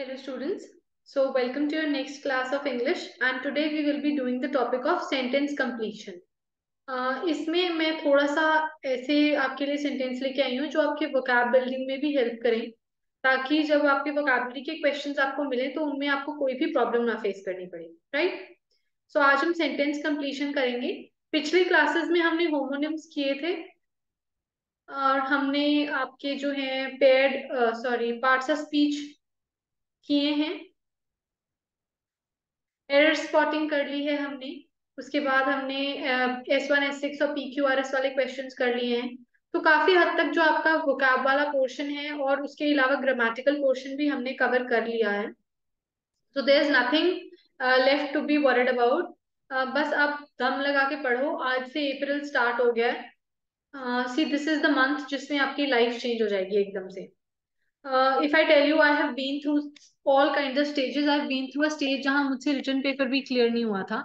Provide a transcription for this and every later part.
Hello students. So welcome to your next class of English and today we will be doing the topic of sentence completion. इसमें मैं थोड़ा सा ऐसे आपके लिए सेंटेंस लेके आई हूँ जो आपके वोकैब बिल्डिंग में भी हेल्प करें ताकि जब आपके वोकैबुलरी के क्वेश्चंस आपको मिले तो उनमें आपको कोई भी प्रॉब्लम ना फेस करनी पड़े, राइट? सो आज हम सेंटेंस कंप्लीशन करेंगे। पिछले क्लासेस में हमने होमोनिम्स किए थे और हमने आपके जो है पार्ट्स ऑफ स्पीच किए हैं। एरर स्पॉटिंग कर ली है हमने। उसके बाद हमने S1 S6 और PQRS वाले क्वेश्चंस कर लिए हैं। तो काफी हद तक जो आपका वोकैब वाला पोर्शन है और उसके अलावा ग्रामेटिकल पोर्शन भी हमने कवर कर लिया है। So there is nothing left to be worried about. बस आप दम लगा के पढ़ो। आज से अप्रैल स्टार्ट हो गया है। See this is the month जिसमें आपकी लाइफ चेंज हो जाएगी एकदम से। If I tell you, I have been through all kinds of stages. I've been through a stage जहाँ मुझसे written paper भी clear नहीं हुआ था,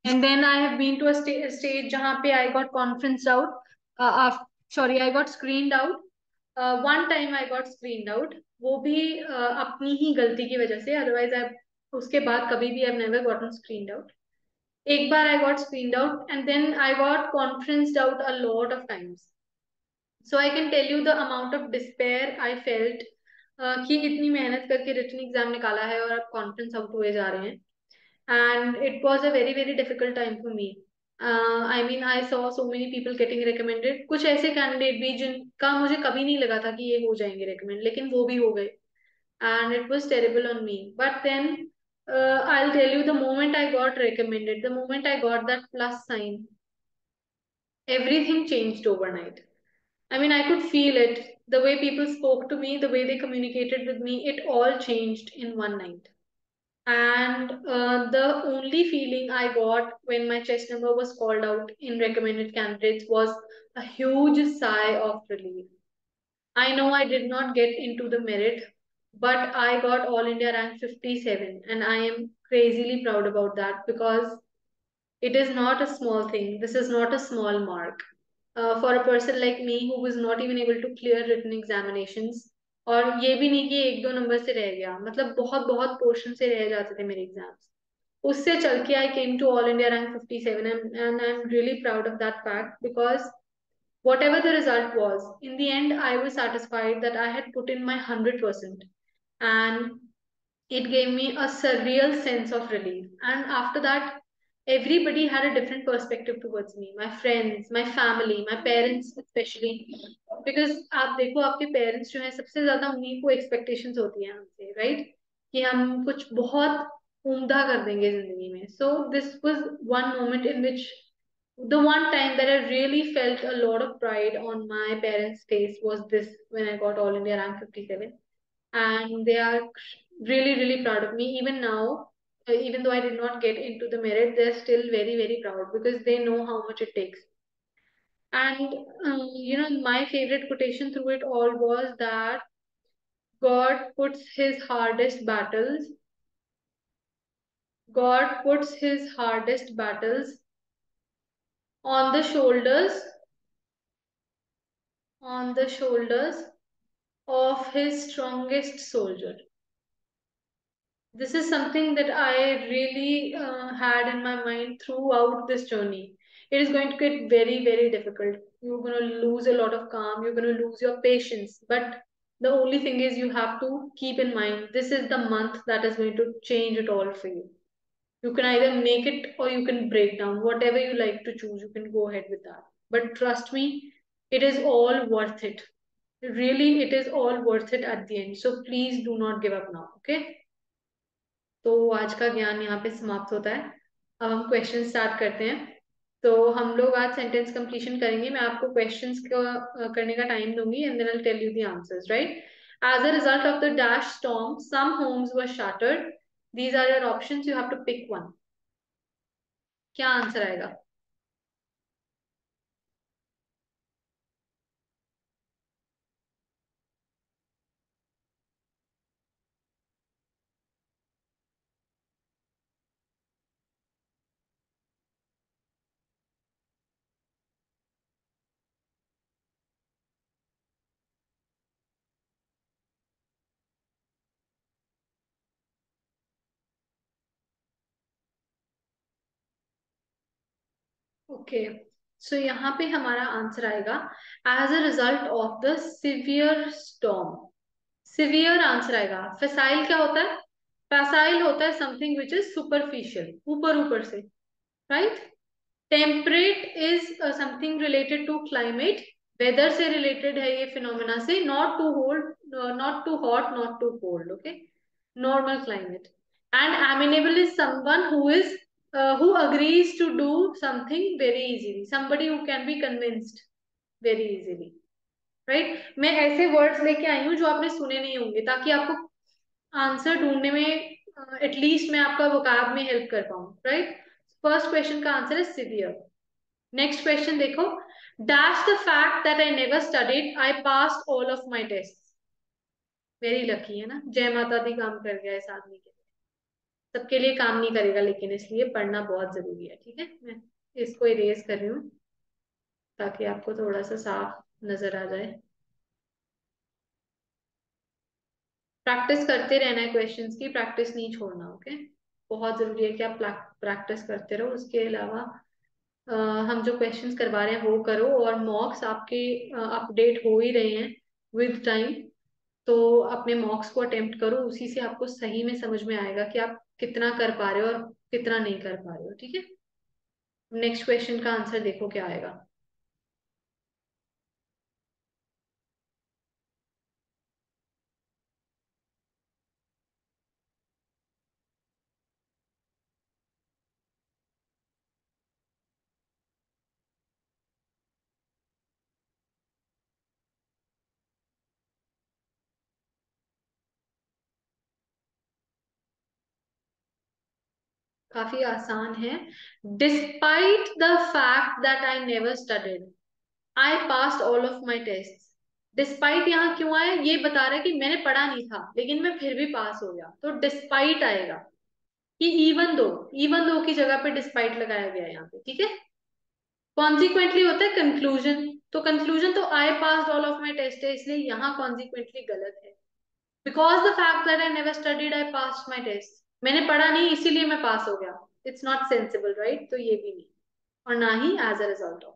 and then I have been to a stage जहाँ पे I got conferenced out. I got screened out. One time I got screened out. वो भी अपनी ही गलती की वजह से। Otherwise, I उसके बाद कभी भी I've never gotten screened out. एक बार I got screened out, and then I got conferenced out a lot of times. So I can tell you the amount of despair I felt कि इतनी मेहनत करके written exam निकाला है और आप conference out हुए जा रहे हैं। And it was a very very difficult time for me. I mean I saw so many people getting recommended. कुछ ऐसे कैंडिडेट भी जिनका मुझे कभी नहीं लगा था कि ये हो जाएंगे रिकमेंड, लेकिन वो भी हो गए। And it was terrible on me, but then I will tell you the moment I got recommended, the moment I got that plus sign, everything changed overnight. I mean, I could feel it. The way people spoke to me, the way they communicated with me, it all changed in one night. And the only feeling I got when my chest number was called out in recommended candidates was a huge sigh of relief. I know I did not get into the merit, but I got All India rank 57, and I am crazily proud about that because it is not a small thing. This is not a small mark. For a person like me who was not even able to clear written examinations, और ये भी नहीं कि एक दो number से रह गया, मतलब बहुत बहुत पोर्शन से रह जाते थे मेरे एग्जाम्स, उससे चल के I came to all India rank 57, and I'm really proud of that fact because whatever the result was, in the end I was satisfied that I had put in my 100%, and it gave me a surreal sense of relief. And after that, everybody had a different perspective towards me, my friends, my family, my parents especially, because आप देखो आपके parents जो है सबसे ज्यादा उन्हीं को expectations होती हैं हमसे, राइट? कि हम कुछ बहुत उम्दा कर देंगे जिंदगी में। So this was one moment in which the one time that I really felt a lot of pride on my parents' face was this, when I got All India rank 57, and they are really really proud of me even now. Even though I did not get into the merit, they're still very very proud because they know how much it takes. And my favorite quotation through it all was that god puts his hardest battles god puts his hardest battles on the shoulders of his strongest soldier. This is something that I really had in my mind throughout this journey. It is going to get very, very difficult. You're going to lose a lot of calm. You're going to lose your patience. But the only thing is, you have to keep in mind this is the month that is going to change it all for you. You can either make it or you can break down. Whatever you like to choose, you can go ahead with that. But trust me, it is all worth it. Really, it is all worth it at the end. So please do not give up now. Okay? तो आज का ज्ञान यहाँ पे समाप्त होता है। अब हम क्वेश्चन स्टार्ट करते हैं। तो हम लोग आज सेंटेंस कंप्लीशन करेंगे। मैं आपको क्वेश्चंस को करने का टाइम दूंगी and then I will tell you the answers, right? As a result of the dash storm some homes were shattered. These are your options, you have to pick one. क्या answer आएगा? Okay, so यहाँ पे हमारा answer आएगा as a result of the severe storm. Severe answer आएगा। Facile क्या होता है? फैसाइल होता है समथिंग विच इज सुपरफिशियल, ऊपर ऊपर से, right. Temperate is something related to climate, weather से रिलेटेड है ये फिनोमेना से, not too hold, not too hot, not too cold, okay, normal climate. And amenable is someone who agrees to do something very easily, somebody who can be convinced very easily, right. मैं ऐसे words लेके आई हूँ जो आपने सुने नहीं होंगे, ताकि आपको आंसर ढूंढने में एटलीस्ट मैं आपका वोकैब में हेल्प कर पाऊँ, राइट। फर्स्ट क्वेश्चन का आंसर है सिवियर। नेक्स्ट क्वेश्चन देखो, dash the fact that I never studied I passed all of my test. Very lucky है ना, जय माता दी काम कर गया इस आदमी के लिए। सबके लिए काम नहीं करेगा, लेकिन इसलिए पढ़ना बहुत जरूरी है, ठीक है। मैं इसको इरेज कर रही हूँ ताकि आपको थोड़ा सा साफ नजर आ जाए। प्रैक्टिस करते रहना है, क्वेश्चंस की प्रैक्टिस नहीं छोड़ना, ओके। बहुत जरूरी है कि आप प्रैक्टिस करते रहो। उसके अलावा अ, हम जो क्वेश्चंस करवा रहे हैं वो करो, और मॉक्स आपके अपडेट हो ही रहे हैं विद टाइम। तो अपने मॉक्स को अटेम्प्ट करो, उसी से आपको सही में समझ में आएगा कि आप कितना कर पा रहे हो और कितना नहीं कर पा रहे हो, ठीक है। नेक्स्ट क्वेश्चन का आंसर देखो क्या आएगा। काफी आसान है। Despite the fact that I never studied I passed all of my test. Despite यहाँ क्यों आया, ये बता रहा है कि मैंने पढ़ा नहीं था लेकिन मैं फिर भी पास हो गया, तो डिस्पाइट आएगा। कि इवन दो की जगह पे डिस्पाइट लगाया गया है यहाँ पे, ठीक है। कॉन्सिक्वेंटली होता है कंक्लूजन, तो कंक्लूजन तो I passed all of my test है, इसलिए यहाँ कॉन्सिक्वेंटली गलत है। Because the fact that I never studied I passed my test, मैंने पढ़ा नहीं इसीलिए मैं पास हो गया। इट्स नॉट सेंसिबल, राइट, तो ये भी नहीं, और ना ही as a result of.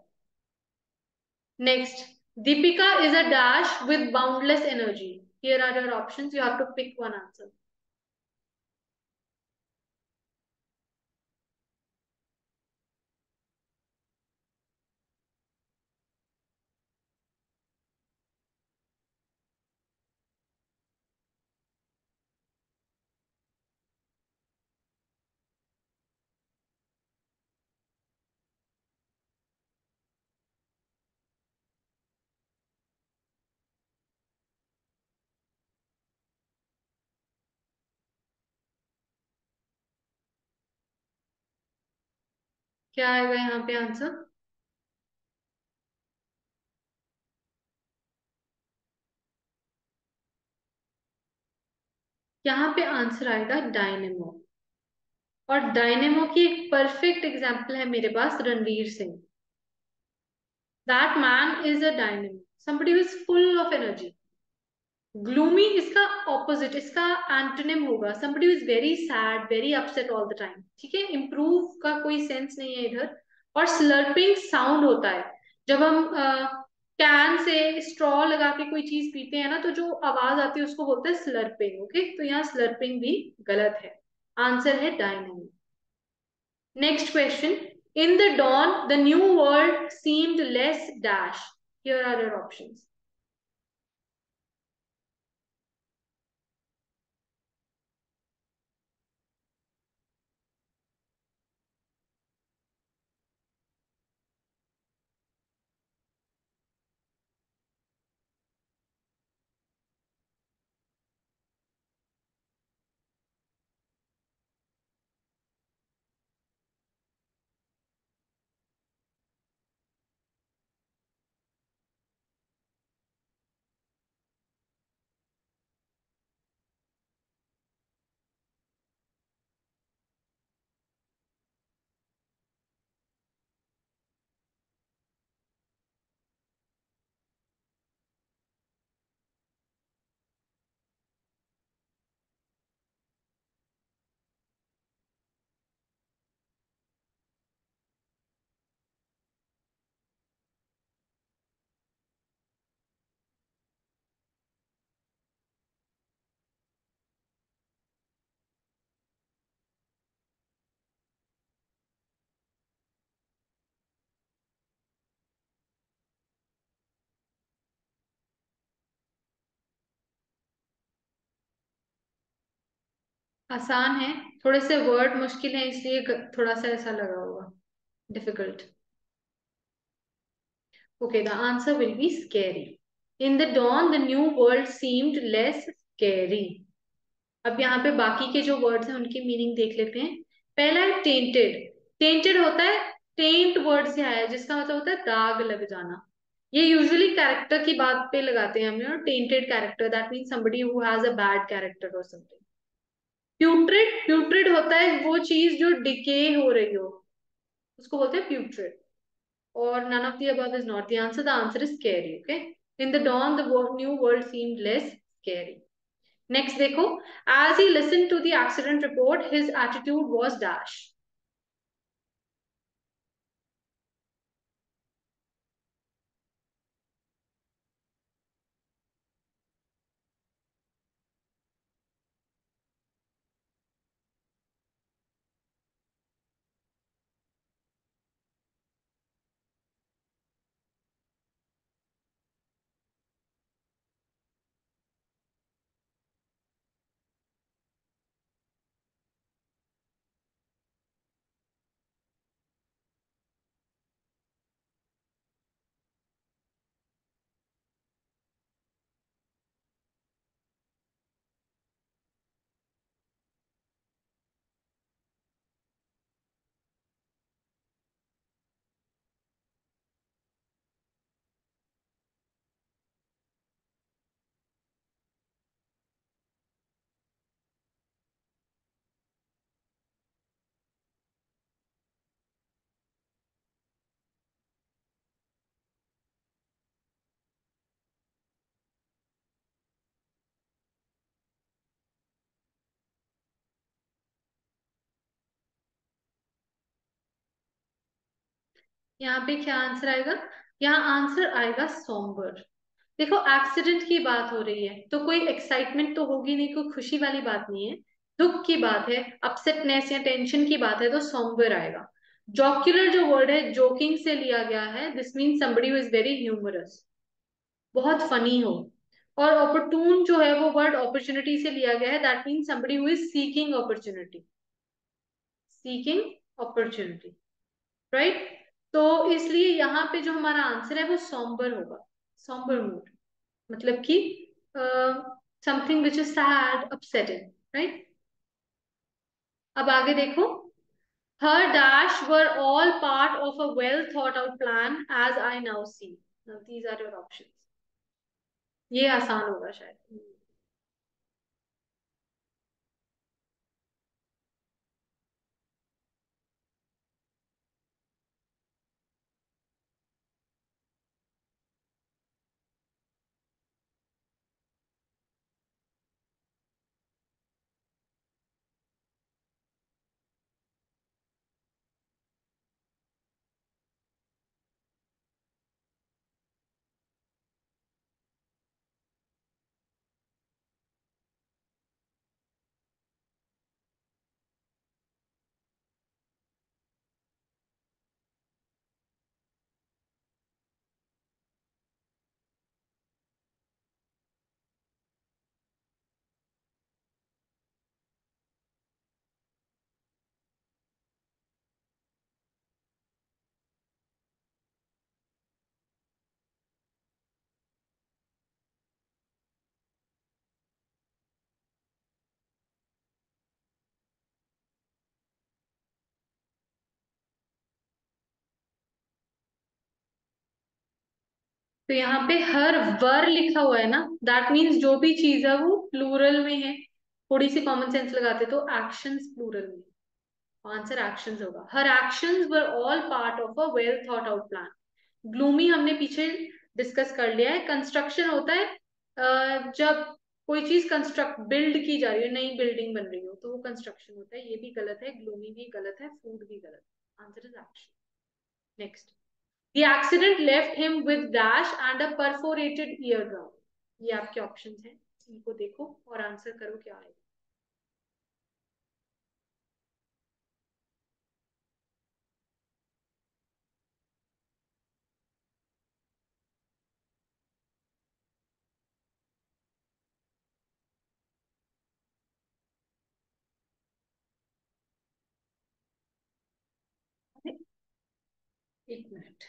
Next, Deepika is a dash with boundless energy. Here are your options, you have to pick one answer. क्या आएगा यहाँ पे आंसर? यहाँ पे आंसर आएगा डायनेमो। और डायनेमो की एक परफेक्ट एग्जाम्पल है मेरे पास, Ranveer Singh. That man is a dynamo, somebody who is full of energy। Gloomy इसका ऑपोजिट, इसका एंटोनिम होगा somebody who is very sad, very upset all the time, ठीक है। इम्प्रूव का कोई सेंस नहीं है इधर। और स्लर्पिंग साउंड होता है जब हम कैन से स्ट्रॉ लगा के कोई चीज पीते हैं ना, तो जो आवाज आती है उसको बोलते हैं स्लर्पिंग, ओके। तो यहाँ स्लर्पिंग भी गलत है, आंसर है dynamo. Next question, in the dawn the new world seemed less dash। here are your options। आसान है, थोड़े से वर्ड मुश्किल है इसलिए थोड़ा सा ऐसा लगा होगा difficult. Okay, the answer will be scary. In the dawn the new world seemed less scary. अब यहाँ पे बाकी के जो वर्ड्स हैं उनकी मीनिंग देख लेते हैं। पहला है टेंटेड। टेंटेड होता है, टेंट वर्ड से आया है जिसका मतलब होता है दाग लग जाना। ये यूजुअली कैरेक्टर की बात पे लगाते हैं हमने, और tainted character that mean somebody who has a bad character और समथिंग। प्यूट्रिड, प्यूट्रिड होता है वो चीज जो डिके हो रही हो, उसको बोलते हैं प्यूट्रिड। और none of the above is not the answer. The answer is scary. Okay. In the dawn, the new world seemed less scary. Next, देखो, as he listened to the accident report, his attitude was dash. यहाँ पे क्या answer आएगा? यहाँ answer आएगा sombre. देखो, accident की बात हो रही है तो कोई एक्साइटमेंट तो होगी नहीं, कोई खुशी वाली बात नहीं है। दुख की बात है, अपसेटनेस या टेंशन की बात है, तो सोम्बर आएगा। जॉक्यूलर जो वर्ड है, जोकिंग से लिया गया है। This mean somebody who is very humorous, बहुत फनी हो। और opportune जो है वो वर्ड अपॉर्चुनिटी से लिया गया है, that mean somebody who is seeking opportunity, seeking opportunity, right. तो इसलिए यहाँ पे जो हमारा आंसर है वो सॉम्बर होगा, सॉम्बर मूड, मतलब कि something which is sad, upsetting, right. अब आगे देखो, her dash were all part of a well thought out plan as I now see. Now these are your options. ये आसान होगा शायद। तो यहाँ पे हर वर लिखा हुआ है ना, दैट मीन्स जो भी चीज है वो प्लूरल में है। थोड़ी सी कॉमन सेंस लगाते तो एक्शंस प्लूरल में, आंसर एक्शंस होगा। Her actions were all part of a well thought out plan. Gloomy हमने पीछे डिस्कस कर लिया है। कंस्ट्रक्शन होता है जब कोई चीज कंस्ट्रक्ट, बिल्ड की जा रही है, नई बिल्डिंग बन रही हो, तो वो कंस्ट्रक्शन होता है। ये भी गलत है, ग्लूमी भी गलत है, फूड भी गलत है, answer is action. Next, The accident left him with dash and a perforated eardrum. ये आपके ऑप्शंस हैं, इनको देखो और आंसर करो क्या आएगा। एक मिनट,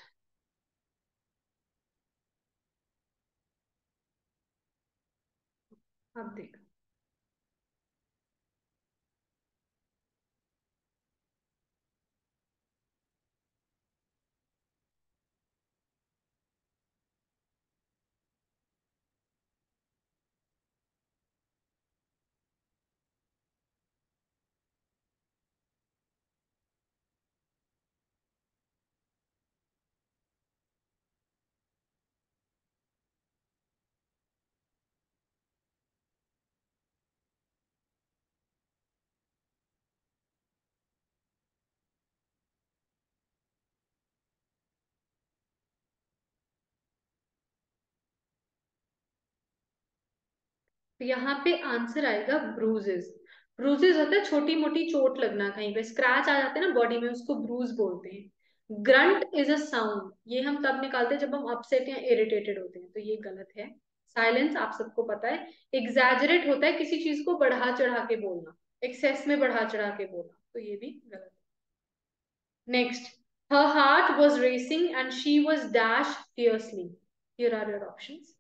अब देखो। तो यहाँ पे आंसर आएगा ब्रूजेस। ब्रूजेस होता है छोटी मोटी चोट लगना, कहीं पे स्क्रैच आ जाते हैं ना बॉडी में, उसको ब्रूज बोलते हैं। ग्रंट इज अ साउंड, ये हम तब निकालते हैं जब हम अपसेट या इरिटेटेड होते हैं, तो ये गलत है। साइलेंस आप सबको पता है। एग्जैजरेट होता है किसी चीज को बढ़ा चढ़ा के बोलना, एक्सेस में बढ़ा चढ़ा के बोलना, तो ये भी गलत है। Next, her heart was racing and she was dashed fiercely. Here are your options.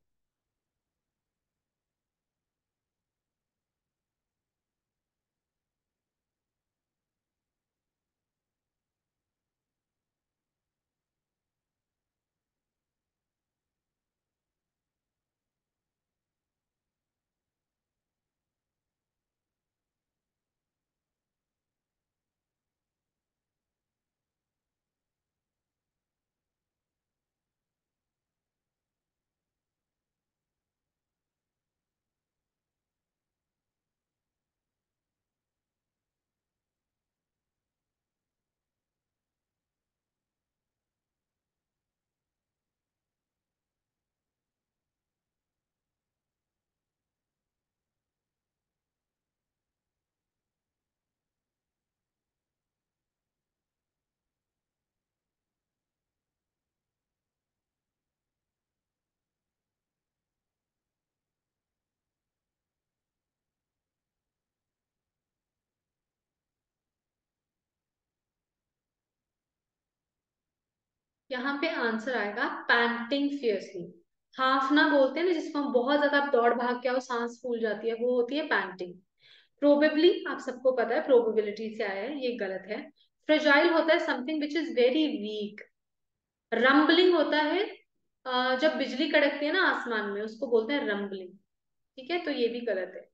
यहाँ पे आंसर आएगा पैंटिंग फियर्सली। हाफना बोलते हैं ना जिसको हम बहुत ज्यादा दौड़ भाग के आओ सांस फूल जाती है, वो होती है पैंटिंग। प्रोबेबली आप सबको पता है, प्रोबेबिलिटी से आया है, ये गलत है। फ्रेजाइल होता है something which is very weak. Rambling होता है जब बिजली कड़कती है ना आसमान में, उसको बोलते हैं रंबलिंग। ठीक है, तो ये भी गलत है।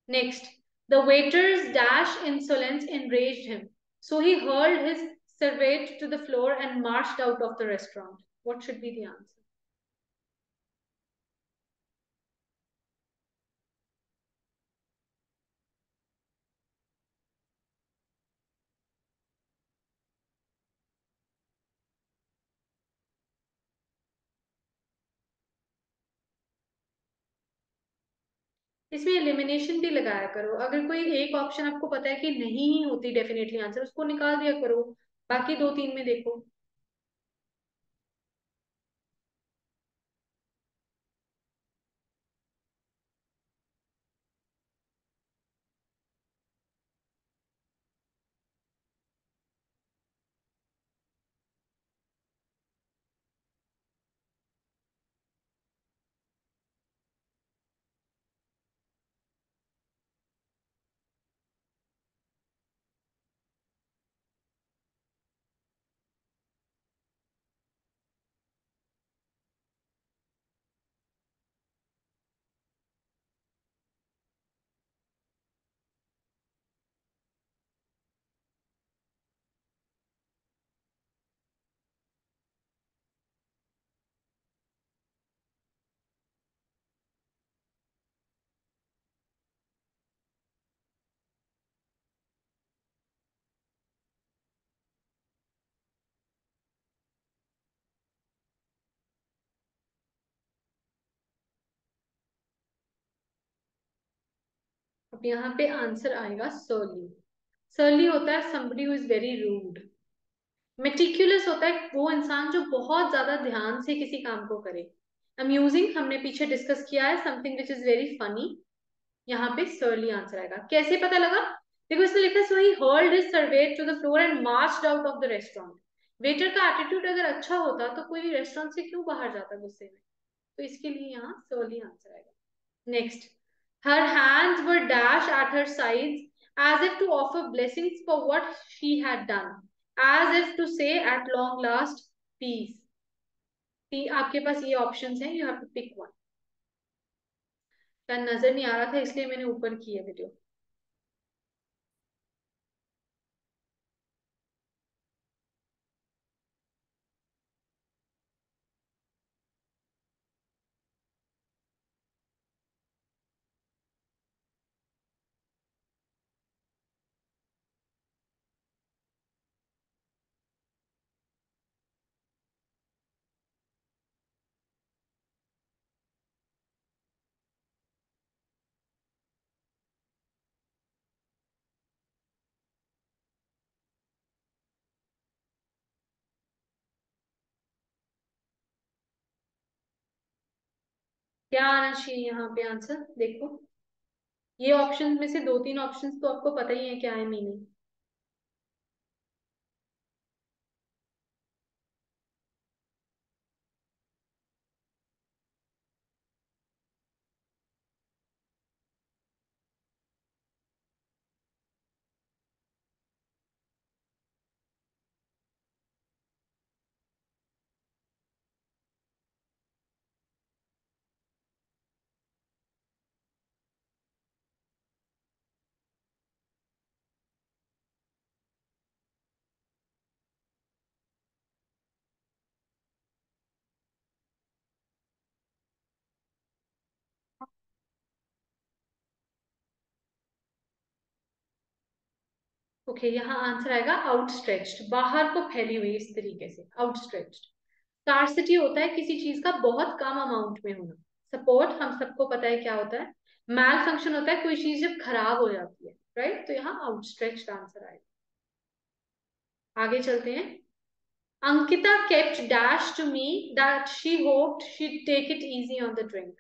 Next, the waiter's dash insolence enraged him, so he hurled his serviette to the floor and marched out of the restaurant. What should be the answer? इसमें एलिमिनेशन भी लगाया करो, अगर कोई एक ऑप्शन आपको पता है कि नहीं होती डेफिनेटली आंसर, उसको निकाल दिया करो, बाकी दो तीन में देखो। अब यहाँ पे आंसर आएगा सर्ली। सर्ली होता है somebody who is very rude। Meticulous होता है वो इंसान जो बहुत ज्यादा ध्यान से किसी काम को करे। अम्यूजिंग हमने पीछे डिस्कस किया है, something which is very funny. यहाँ पे सर्ली आंसर आएगा। कैसे पता लगा? देखो इसमें लिखा है so he hurled his servant to the floor and marched out of the restaurant. Waiter का एटीट्यूड अगर अच्छा होता तो कोई रेस्टोरेंट से क्यों बाहर जाता गुस्से में। तो इसके लिए यहाँ सर्ली आंसर आएगा। Next, her hands were dashed at her sides as if to offer blessings for what she had done, as if to say at long last peace। आपके पास ये ऑप्शंस हैं, you have to pick one. क्या नजर नहीं आ रहा था इसलिए मैंने ऊपर की है वीडियो। क्या आना चाहिए यहाँ पे आंसर देखो। ये ऑप्शन में से दो तीन ऑप्शंस तो आपको पता ही है क्या है मीनिंग। ओके, यहाँ आंसर आएगा आउटस्ट्रेच्ड, बाहर को फैली हुई इस तरीके से आउटस्ट्रेच्ड। स्कार्सिटी होता है किसी चीज का बहुत कम अमाउंट में होना। सपोर्ट हम सबको पता है क्या होता है, मैल फंक्शन होता है कोई चीज जब खराब हो जाती है, राइट। तो यहाँ आउटस्ट्रेच्ड आंसर आएगा। आगे चलते हैं। Ankita kept dash to me that she hoped she'd take it easy on the drink।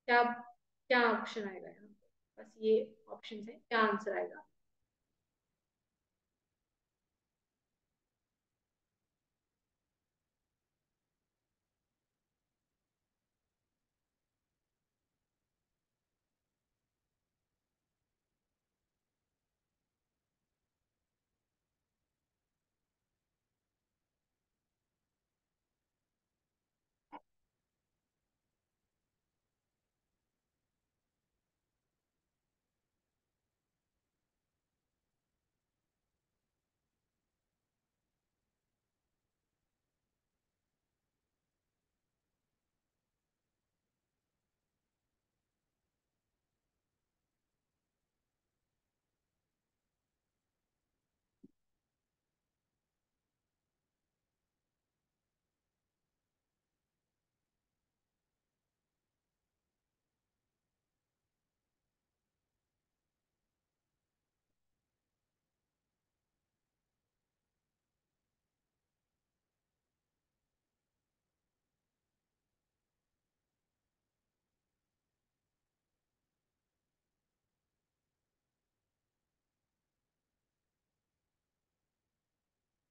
क्या क्या ऑप्शन आएगा यहाँ पे? बस ये ऑप्शन है, क्या आंसर आएगा।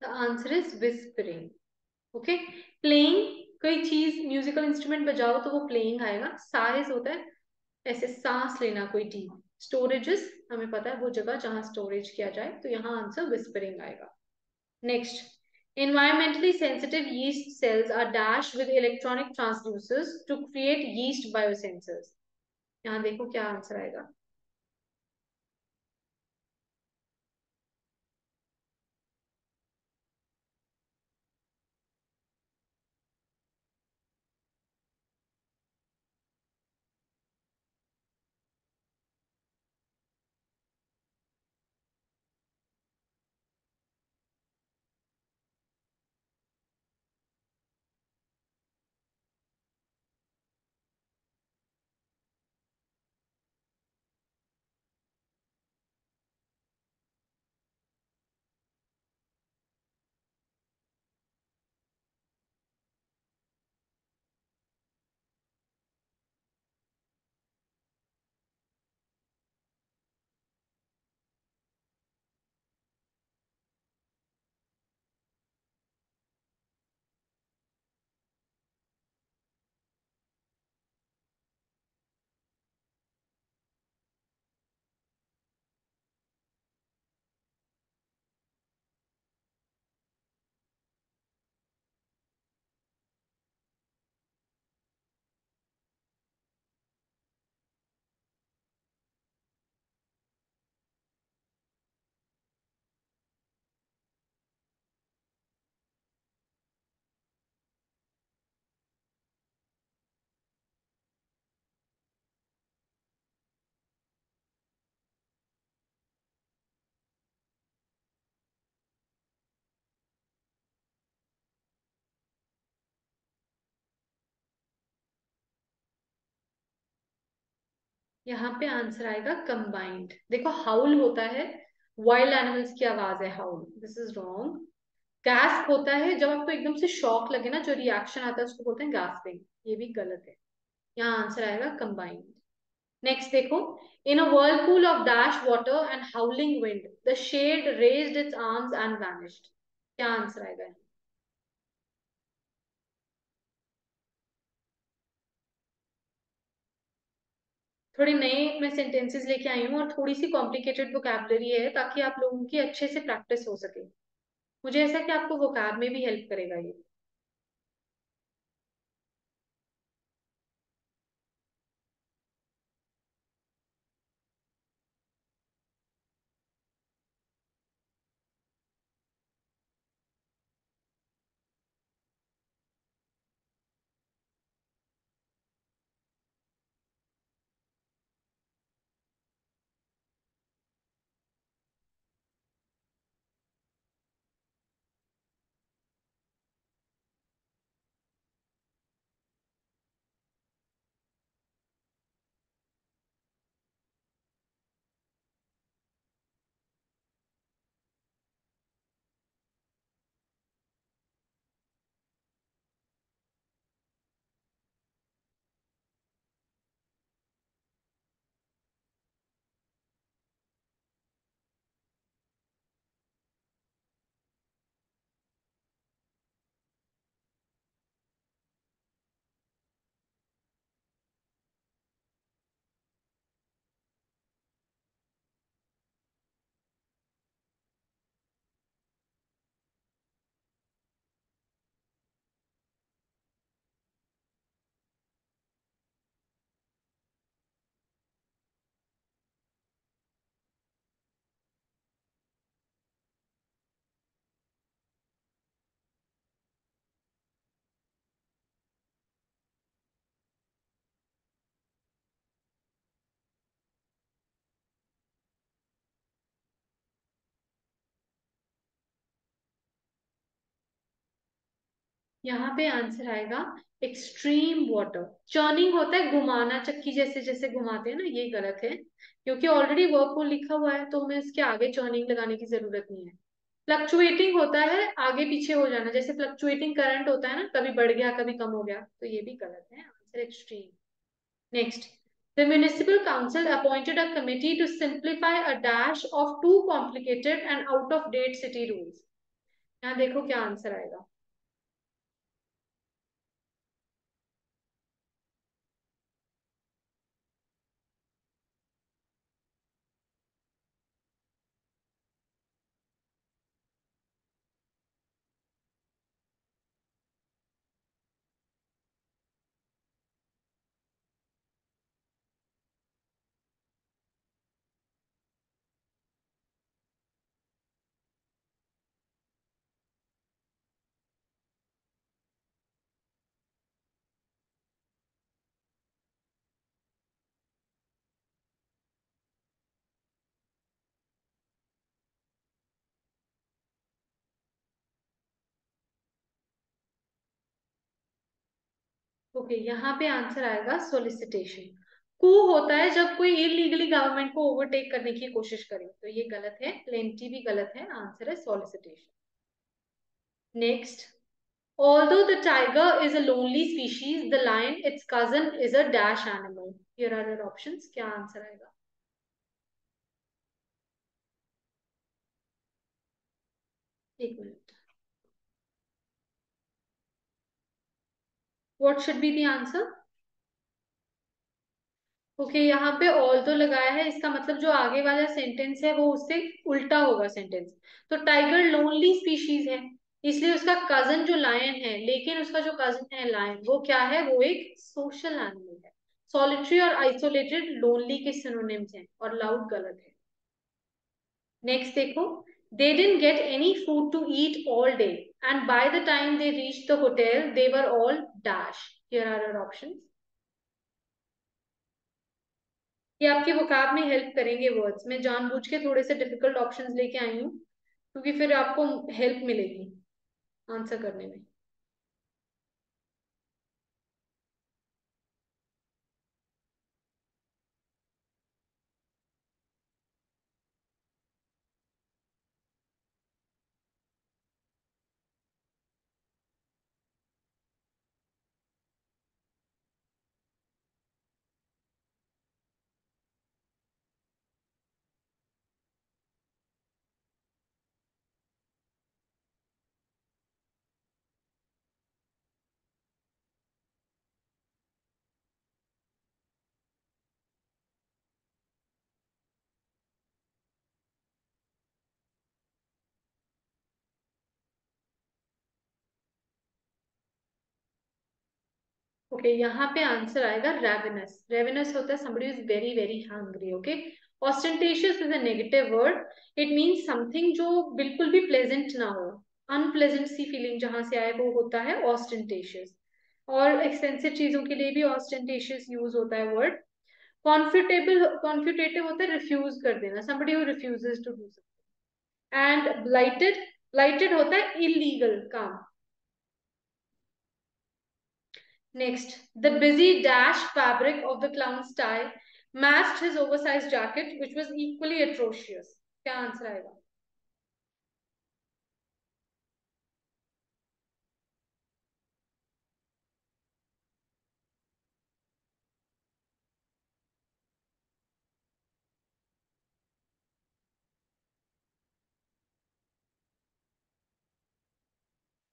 The answer is whispering. Okay, playing, कोई चीज म्यूजिकल इंस्ट्रूमेंट बजाओ तो वो प्लेइंग आएगा। साइज होता है ऐसे सांस लेना कोई डीप। स्टोरेजेस हमें पता है वो जगह जहां स्टोरेज किया जाए, तो यहाँ आंसर विस्परिंग आएगा। Next, environmentally sensitive yeast cells are dashed with electronic transducers to create yeast biosensors। यहाँ देखो क्या आंसर आएगा। यहाँ पे आंसर आएगा कंबाइंड। देखो हाउल होता है, वाइल्ड एनिमल्स की आवाज है हाउल, दिस इज रॉन्ग। गैस्प होता है जब आपको एकदम से शॉक लगे ना, जो रिएक्शन आता है उसको बोलते हैं गैस्पिंग, ये भी गलत है। यहाँ आंसर आएगा कंबाइंड। नेक्स्ट देखो, इन अ whirlpool of dash water and howling wind the shade raised its arms and vanished। क्या आंसर आएगा? थोड़ी नए मैं सेंटेंसेस लेके आई हूँ और थोड़ी सी कॉम्प्लिकेटेड वोकैबलरी है, ताकि आप लोगों की अच्छे से प्रैक्टिस हो सके। मुझे ऐसा कि आपको वोकैब में भी हेल्प करेगा ये। यहाँ पे आंसर आएगा एक्सट्रीम वाटर। चर्निंग होता है घुमाना, चक्की जैसे जैसे घुमाते हैं ना, ये गलत है, क्योंकि ऑलरेडी वर्बफुल लिखा हुआ है तो हमें इसके आगे चर्निंग लगाने की जरूरत नहीं है। फ्लक्चुएटिंग होता है आगे पीछे हो जाना, जैसे फ्लक्चुएटिंग करंट होता है ना, कभी बढ़ गया कभी कम हो गया, तो ये भी गलत है, answer extreme. Next, the municipal council appointed a committee to simplify a dash of too complicated and out of date city rules. यहाँ देखो क्या आंसर आएगा। ओके, यहाँ पे आंसर आएगा सोलिसिटेशन। कू होता है जब कोई इलीगली गवर्नमेंट को ओवरटेक करने की कोशिश करे, तो ये गलत है, प्लेंटी भी गलत है, आंसर है solicitation. Next, although the tiger is a lonely species, the lion its cousin is a dash animal। here are your options, क्या आंसर आएगा? एक minute, what should be the answer? Okay, यहाँ पे all तो लगाया है, इसका मतलब जो आगे वाला सेंटेंस है वो उससे उल्टा होगा सेंटेंस। तो टाइगर लोनली स्पीशीज है, इसलिए उसका कजन जो लायन है, लेकिन उसका जो कजन है लायन वो क्या है, वो एक सोशल एनिमल है। सॉलिटरी और आइसोलेटेड लोनली के सिनोनिम्स हैं, और लाउड गलत है। नेक्स्ट देखो, they didn't get any food to eat all day and by the time they reached the hotel they were all dash। here are your options। ये आपकी वोकाब में हेल्प करेंगे वर्ड्स, मैं जानबूझ के थोड़े से डिफिकल्ट ऑप्शंस लेके आई हूँ, क्योंकि फिर आपको हेल्प मिलेगी आंसर करने में। ओके, यहाँ पे आंसर आएगा रेवेनस। रेवेनस होता है somebody who is very very hungry. Okay, ostentatious is a negative word. it means something जो बिल्कुल भी pleasant ना हो, अनप्लेजेंट सी फीलिंग जहां से आए वो होता है ostentatious. और एक्सपेंसिव चीजों के लिए भी ostentatious यूज होता है वर्ड. कॉन्फ्यूटेबल, कॉन्फ्यूटेटिव होता है रिफ्यूज कर देना, somebody who refuses to do something. And blighted, blighted होता है इलीगल काम. Next, the busy dash fabric of the clown's tie matched his oversized jacket, which was equally atrocious. क्या आंसर आएगा?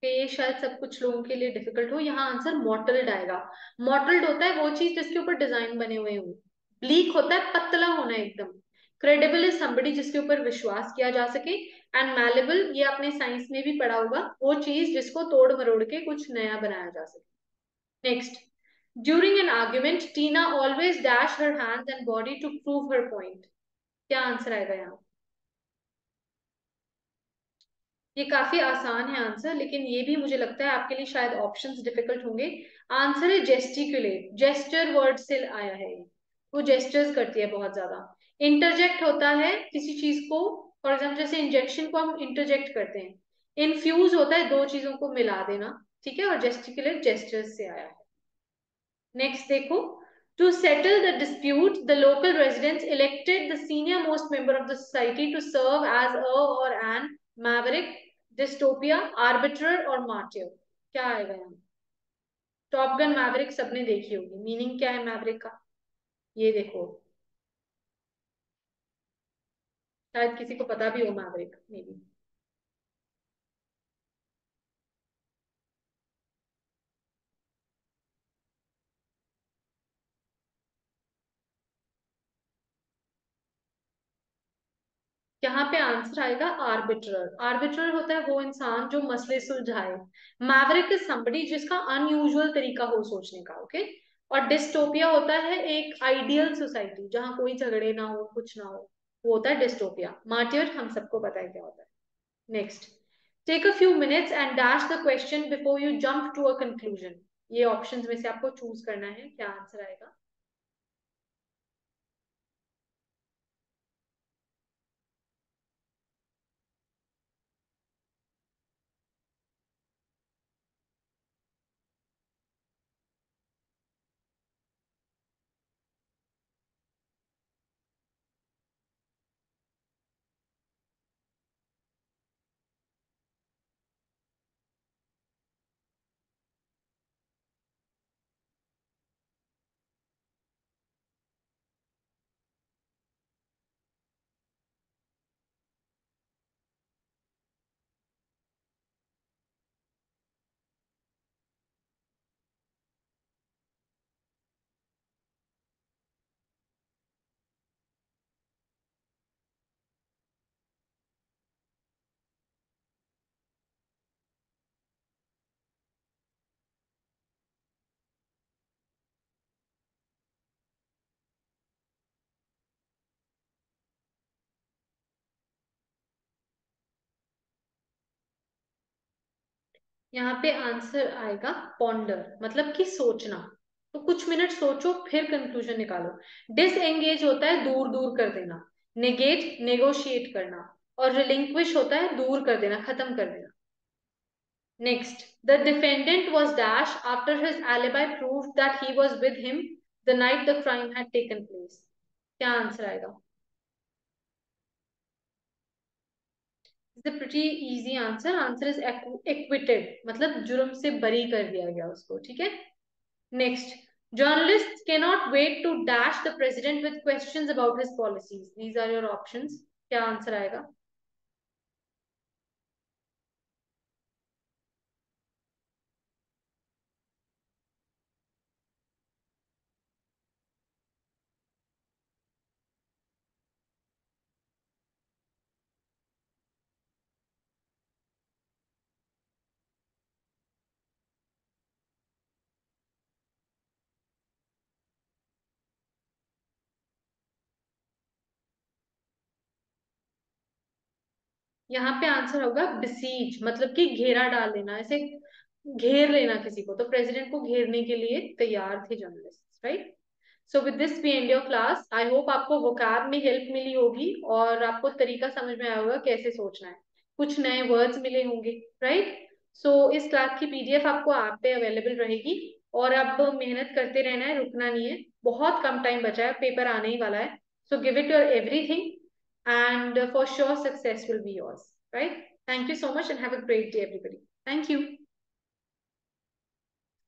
ये शायद सब कुछ लोगों के लिए डिफिकल्ट हो. यहाँ आंसर मॉटल्ड आएगा. मॉटल्ड होता है वो चीज जिसके ऊपर डिजाइन बने हुए हो. ब्लीक होता है पतला होना एकदम. क्रेडिबल इज somebody जिसके ऊपर विश्वास किया जा सके. एंड मैलेबल, ये आपने साइंस में भी पढ़ा होगा, वो चीज जिसको तोड़ मरोड़ के कुछ नया बनाया जा सके. Next, during an argument, Tina always dash her hands and body to prove her point. क्या आंसर आएगा यहाँ? ये काफी आसान है आंसर, लेकिन ये भी मुझे लगता है आपके लिए शायद ऑप्शंस डिफिकल्ट होंगे. आंसर है जेस्टिकुलेट. जेस्चर वर्ड से आया है ये. वो जेस्चर्स करती है बहुत ज्यादा. इंटरजेक्ट होता है किसी चीज को, फॉर एग्जाम्पल जैसे इंजेक्शन को हम इंटरजेक्ट करते हैं. इन्फ्यूज होता है दो चीजों को मिला देना. ठीक है, और जेस्टिकुलेट जेस्चर्स से आया है. नेक्स्ट देखो. To settle the dispute, the local residents elected the senior most member of the society to serve as a or an maverick, dystopia, arbiter और martyr. क्या आएगा यहाँ? टॉप गन मैवरिक सबने देखी होगी. मीनिंग क्या है मैवरिक का? ये देखो, शायद किसी को पता भी हो मैवरिक मे बी. यहाँ पे आंसर आएगा आर्बिट्रर. आर्बिट्रर होता है वो इंसान जो मसले सुलझाए. मैवरिक इज somebody जिसका अनयूजुअल तरीका हो सोचने का. ओके, और डिस्टोपिया होता है एक आइडियल सोसाइटी जहां कोई झगड़े ना हो, कुछ ना हो. वो होता है डिस्टोपिया. मार्टियर हम सबको पता है क्या होता है. Next, take a few minutes and dash the question before you jump to a conclusion. ये ऑप्शंस में से आपको चूज करना है. क्या आंसर आएगा? यहाँ पे आंसर आएगा पॉन्डर, मतलब कि सोचना. तो कुछ मिनट सोचो फिर कंक्लूजन निकालो. डिसएंगेज होता है दूर दूर कर देना. नेगेट नेगोशिएट करना. और रिलिंक्विश होता है दूर कर देना, खत्म कर देना. Next, the defendant was dash after his alibi proved that he was with him the night the crime had taken place. क्या आंसर आएगा? It's a pretty easy answer. Answer is acquitted, मतलब जुर्म से बरी कर दिया गया उसको. ठीक है. Next, journalists cannot wait to dash the president with questions about his policies. These are your options. क्या आंसर आएगा? यहाँ पे आंसर होगा besiege, मतलब कि घेरा डाल लेना, ऐसे घेर लेना किसी को, तो प्रेसिडेंट को घेरने के लिए तैयार थे journalist, right. So with this we end your class. I hope आपको वोकैब में हेल्प मिली होगी और आपको तरीका समझ में आया होगा कैसे सोचना है, कुछ नए वर्ड्स मिले होंगे, राइट। सो इस क्लास की पीडीएफ आपको ऐप पे अवेलेबल रहेगी, और अब मेहनत करते रहना है, रुकना नहीं है, बहुत कम टाइम बचा है, पेपर आने ही वाला है। So give it your everything and for sure success will be yours, right? Thank you so much and have a great day everybody. Thank you.